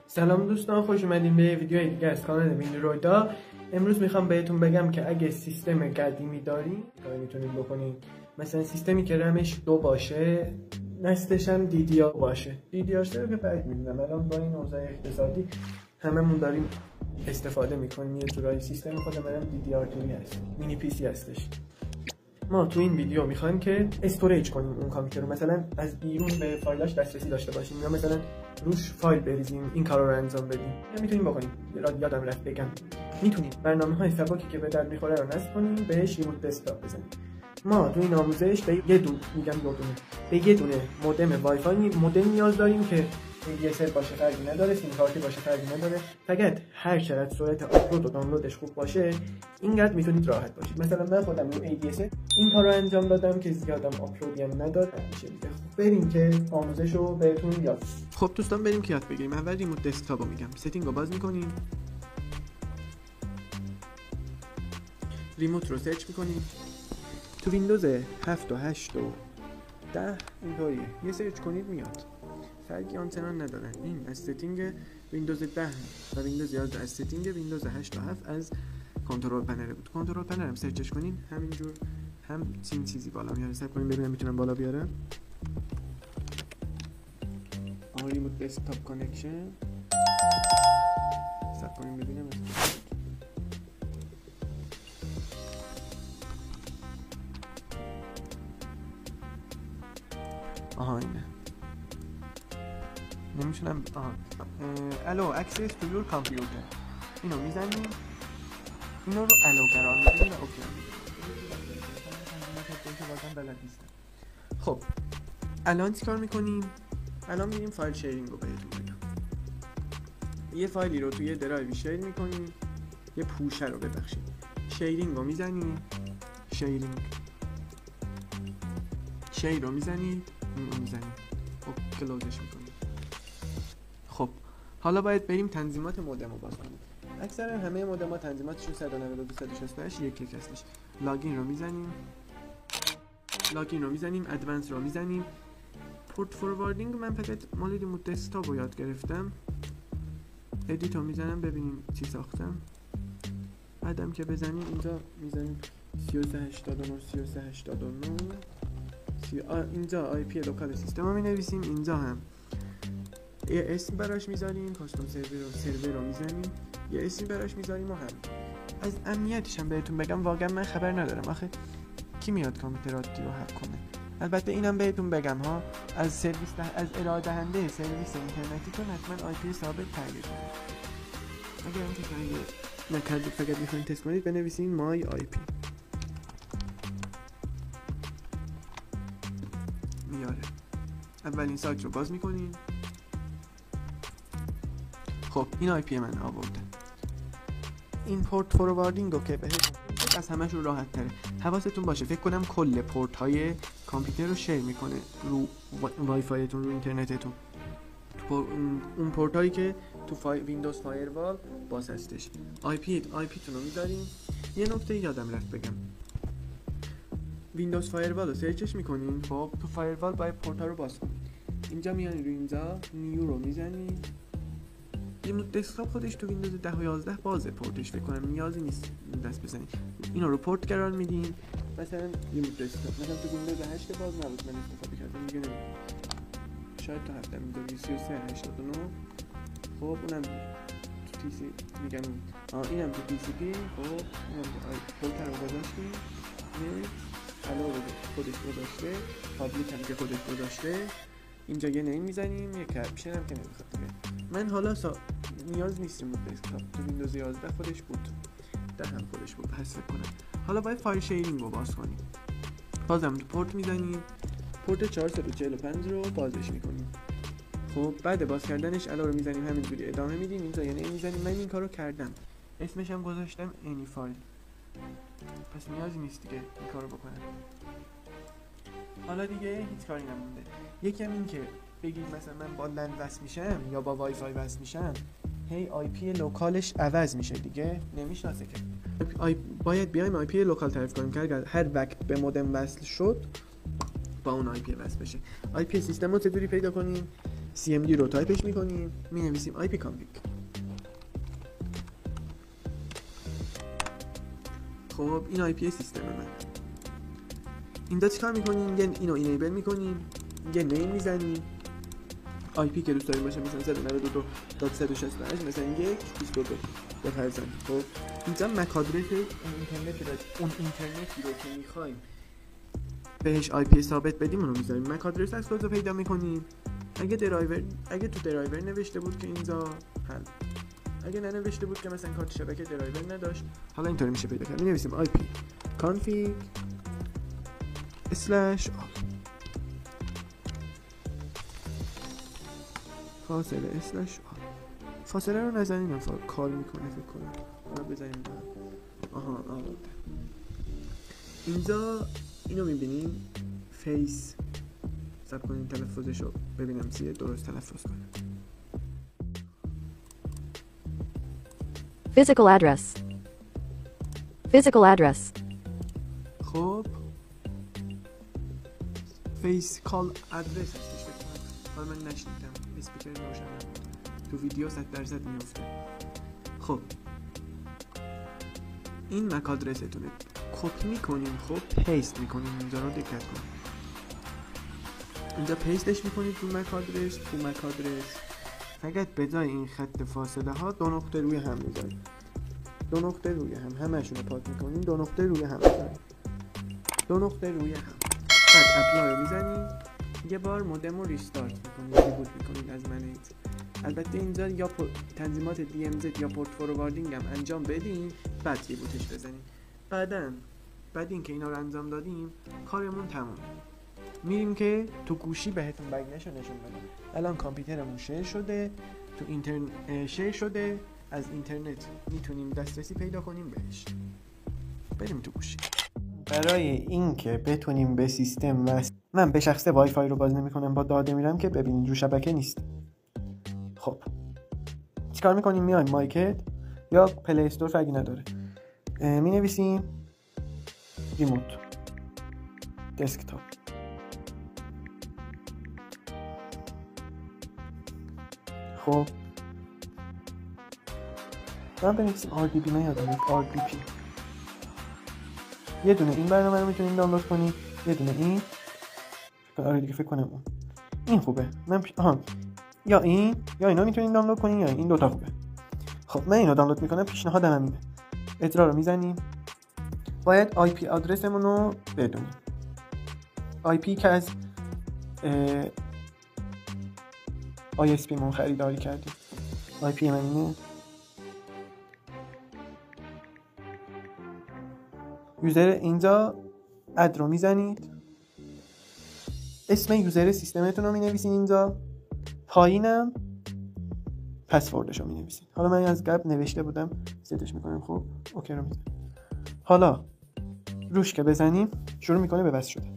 سلام دوستان، خوش اومدین به ویدیو دیگه از کانال ویندرویدا. امروز میخوام بهتون بگم که اگه سیستم قدیمی دارین کاری میتونید بکنین. مثلا سیستمی که رمش 2 باشه، نسلش هم DDR باشه. DDR 3 که بعد میدونم الان با این اوضاع اقتصادی هممون داریم استفاده میکنیم. یه جورایی سیستم خود منم DDR2 هست، مینی PC هستش. ما تو این ویدیو میخوایم که استوریج کنیم اون کامپیوتر رو، مثلا از بیرون به فایلاش دسترسی داشته باشیم یا مثلا روش فایل بریزیم، این کارا رو انجام بدیم. یا میتونیم بکنیم، یادم رفت بگم، میتونیم برنامه‌های سبکی که به درد میخوره رو نصب کنیم، بهش ریموت دسکتاپ بزنیم. ما تو این آموزش به یه دونه مودم وای فای مودم نیاز داریم که ADSL باشه فرقی نداره، سیم کارتی باشه فرقی نداره، فقط هر چقدر سرعت آپلود و دانلودش خوب باشه اینقدر میتونید راحت باشید. مثلا من خودم رو ADSL این کارو انجام دادم که زیادم آپلودی هم نداره. بریم که آموزش رو بهتون یاد. خب دوستان بریم که یاد بگیریم. اول ریموت دسکتاپ رو میگم، ستینگ رو باز میکنیم، ریموت رو سرچ میکنیم. تو ویندوز 7 و 8 و 10 اینطوریه، یه سرچ کنید میاد، فرقی آنچنان نداره. این از ستینگ ویندوز 10 و ویندوز 11 از ستینگ ویندوز 8 و 7 از کنترل پنل بود. کنترل پنل هم سرچش کنین همینجور هم چیزی بالا میاره. سرچ کنین ببینم میتونم بالا بیارم. ریموت دسکتاپ کانکشن سرچ کنین ببینم. اینه، نمیشونم. الو اکسس تو یور کامپیوتر، اینو میزنیم، اینو رو الو قرار میدیم و اوکی میدیم. خب الان چیکار میکنیم؟ الان میریم فایل شیرینگ رو بهتون بگم. یه فایلی رو توی درایوی شیر میکنیم، یه پوشه رو ببخشید شیرینگ رو میزنیم، شیر رو میزنید، این رو میزنیم، خب کلوزش میکنیم. خب حالا باید بریم تنظیمات مودم رو باز کنیم. اکثرا همه مودم ها تنظیماتشون 192.168 یک هستش. لاگین رو میزنیم، ادوانس رو میزنیم. پورت فورواردینگ من فقط مال ریموت دسکتاپ رو یاد گرفتم. ادیت رو میزنم ببینیم چی ساختم. بعدم که بزنیم اینجا میزنیم 3389 اینجا آی پی لوکال سیستم رو مینویسیم، اینجا هم یه اسم براش میذاریم، کاستوم سرور رو میزنیم، یه اسم براش میذاریم. و هم از امنیتش هم بهتون بگم، واقعا من خبر ندارم آخه کی میاد کامپیوتراتی رو هک کنه. البته اینم بهتون بگم ها، از ارائه دهنده سرویس اینترنتیتون حتما آی پی ثابت تغییر کنید. اگر اینکه تغییر نکردید فقط میخواین تست کنید بنویسین مای آی پی میاره. اولین سایت رو باز میکنین. خب این آی پی من آورده. این پورت فورواردینگ رو که بهتون از همه‌شون راحت تره. حواستون باشه، فکر کنم کل پورت های کامپیوتر رو شیر میکنه رو وای فایتون، رو اینترنتتون. اون پورت هایی که تو ویندوز فایروال باز هستش. آی پی تون رو میذاریم. یه نکته یادم رفت بگم، ویندوز فایروال رو سرچش میکنین. خب تو فایروال باید پورت ها رو باز کنین. اینجا میانید رو اینجا نیو رو میزنین. ریموت دسکتاپ خودش تو ویندوز 10 و 11 بازه، پورتش فکر کنم نیازی نیست دست بزنید. اینا رو پورت قرار میدین. مثلا ریموت دسکتاپ مثلا تو ویندوز 8 باز نبود من استفاده کردم، دیگه شاید تا هفته میذاری 3389. خب اونم تو تی سی میگم، اینم تو تی سی پی. خب اینم پورت رو گذاشتیم، علاوه خودش گذاشته، پابلیک هم که خودش گذاشته. اینجا یه نیم میزنیم، یه کپشن هم که نمیخواد دیگه. من حالا نیاز نیست ریموت دسکتاپ، تو ویندوز 11 خودش بود، 10 هم خودش بود حذف کنم. حالا باید فایل شیرینگ رو باز کنیم. بازم تو پورت میزنیم، پورت 445 رو بازش میکنیم. خب بعد باز کردنش علاوه رو میزنیم، همینجوری ادامه میدیم. اینجا یه نیم میزنیم. من این کارو کردم، اسمش هم گذاشتم انی فایل، پس نیازی نیست دیگه این کارو بکنم. حالا دیگه هیچ کاری نمونده. یکم این که بگید مثلا من با لند وصل میشم یا با وای فای وصل میشم، هی آی پی لوکالش عوض میشه دیگه، نمیشناسه که. باید بیایم آی پی لوکال تعریف کنیم که اگر هر وقت به مودم وصل شد با اون آی پی وصل بشه. آی پی سیستم رو چطوری پیدا کنیم؟ CMD رو تایپش میکنیم، مینویسیم IP config. خب این IP سیستم من. اینجا چیکار میکنیم؟ یه اینو اینیبل میکنیم، یه نیم میزنیم، IP که دوست داریم باشه، مثلا 192.168 مثلا 1.22 بفرضاً. خب اینجا مک آدرس اون اینترنتی رو که میخوایم بهش IP ثابت بدیم اون رو میذاریم. مک آدرس از کجا پیدا میکنیم؟ اگه تو درایور نوشته بود که اینجا حل، اگه ننوشته بود که مثلا کارت شبکه درایور نداشت، حالا اینطوری میشه پیدا کرد. می‌نویسیم IP config / فاصله / فاصله رو نزنیم، کار میکنه فکر کنم. حالا بزنیم اینجا اینو میبینیم فیس، صبر کنیم تلفظشو ببینم چیه، درست تلفظ کنم. physical address خب فیس کال ادرس هستش فکر کنم. حالا من نشنیدم، اسپیکر روشنه، تو ویدیو 100% میفته. خب این مک آدرستونه، کپی میکنیم، خب پیست میکنیم اینجا رو، دقت کنیم اینجا پیستش میکنید تو مک آدرس. فقط به جای این خط فاصله ها 2 نقطه روی هم میذاریم، 2 نقطه روی هم، همشون رو پاک میکنیم، 2 نقطه روی هم میذاریم، 2 نقطه روی هم. بعد اپلای رو میزنیم، یه بار مودم رو ریستارت میکنیم، ریبوت میکنید از منیج. البته اینجا یا تنظیمات DMZ یا پورت فورواردینگ هم انجام بدیم، بعد ریبوتش بزنیم. بعد اینکه اینا رو انجام دادیم کارمون تمومه. میریم که تو گوشی بهتون برگشت نشون بدم. الان کامپیوترمون شیر شده، تو اینترنت شیر شده، از اینترنت میتونیم دسترسی پیدا کنیم بهش. بریم تو گوشی. برای اینکه بتونیم به سیستم من به شخصه وای فای رو باز نمی‌کنم، با داده میرم که ببینید رو شبکه نیست. خب چیکار می‌کنیم؟ میایم مایکت یا پلی استور فرقی نداره، می‌نویسیم ریموت دسکتاپ. خب من بنویسیم RDP، من یادم RDP. یه دونه این برنامه رو میتونید دانلود کنید، یه دونه این. آره دیگه فکر کنم این خوبه. من یا اینا میتونید دانلود کنید، یا این دوتا خوبه. خب من اینو دانلود میکنم، پیشنهادم همینه. اجرا رو میزنیم، باید IP آدرسمون رو بدونیم. IP که از ISP مون خریداری کردیم. IP من اینه. یوزر اینجا اد رو میزنید، اسم یوزر سیستمتون رو مینویسین اینجا، پایینم پسوردش رو مینویسین. حالا من از قبل نوشته بودم، ستش میکنم. خب اوکی رو میزنیم. حالا روش که بزنیم شروع میکنه به بس شده.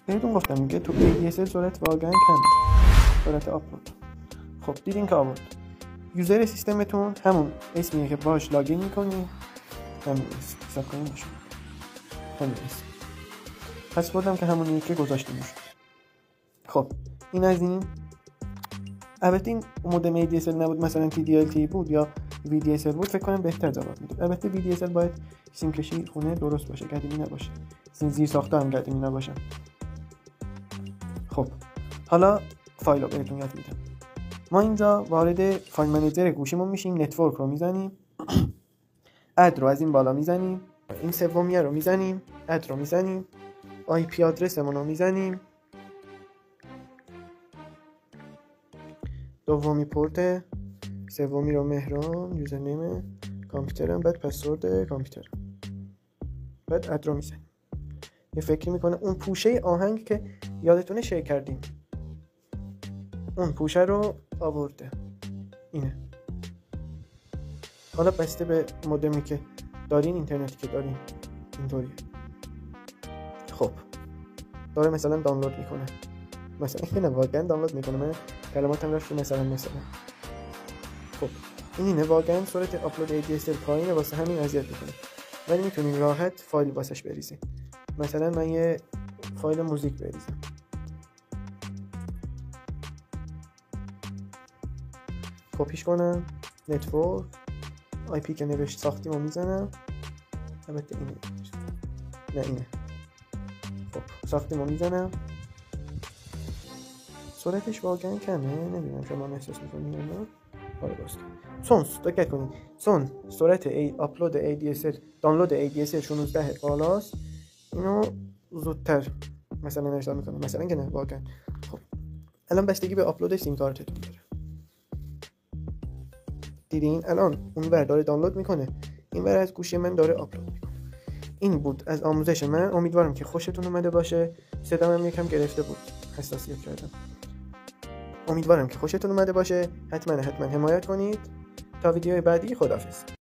بهتون گفتم میگه تو ADSL سرعت واقعا کمه، سرعت آپلود. خب دیدین که آورد. یوزر سیستمتون همون اسمیه که باش لاگین میکنی، همین اسم حساب کنیم بشون، همین اسم. پسوردم که همونیه که گذاشتیم میشه. خب این از این. البته این مودم ADSL نبود، مثلا TDLT بود یا VDSL بود، فکر کنم بهتر جواب میده. البته VDSL باید سیم کشی خونه درست باشه، قدیمی نباشه، زیر ساخته هم قدیمی نباشه. خب حالا فایل رو بهتون یاد میدم. ما اینجا وارد فایل منیجر گوشیمون میشیم، نتورک رو میزنیم، اد رو از این بالا میزنیم، این سومیه رو میزنیم، اد رو میزنیم، IP آدرسمون رو میزنیم، دومی پورت، سومی رو مهران، یوزرنیم کامپیوترم، بعد پسورد کامپیوتر، بعد اد رو میزنیم. یه فکری میکنه اون پوشه آهنگ که یادتونه شیر کردیم، اون پوشه رو آورده، اینه. حالا بسته به مودمی که دارین، اینترنتی که دارین، اینطوریه. خب داره مثلا دانلود میکنه، مثلا اینه واقعا دانلود میکنه، من کلماتم رفت مثلا. خب اینه واقعا سرعت آپلود ADSL پایینه، واسه همین اذیت میکنه. ولی میتونین راحت فایل واسش بریزین. مثلا من یه فایل موزیک بریزم، کپیش کنم، نتورک، آی پی که نوشت ساختیمو میزنم، البته اینه نه اینه، خب ساختیمو میزنم. سرعتش واقعا کمه، نمیدونم شما احساس میکنین یا نه. آره درست. دقت کنید چون سرعت آپلود ADSL دانلود ADSL 16 بالاست، اینو زودتر مثلا ارسال میکنه، مثلا که نه واقعا. خب الان بستگی به آپلود سیم کارتتون داره. دیدین الان اون ور داره دانلود میکنه، این ور از گوشی من داره آپلود میکنه. این بود از آموزش من، امیدوارم که خوشتون اومده باشه. صدام یکم گرفته بود، حساسیت کردم. امیدوارم که خوشتون اومده باشه. حتما حمایت کنید. تا ویدیوی بعدی، خداحافظ.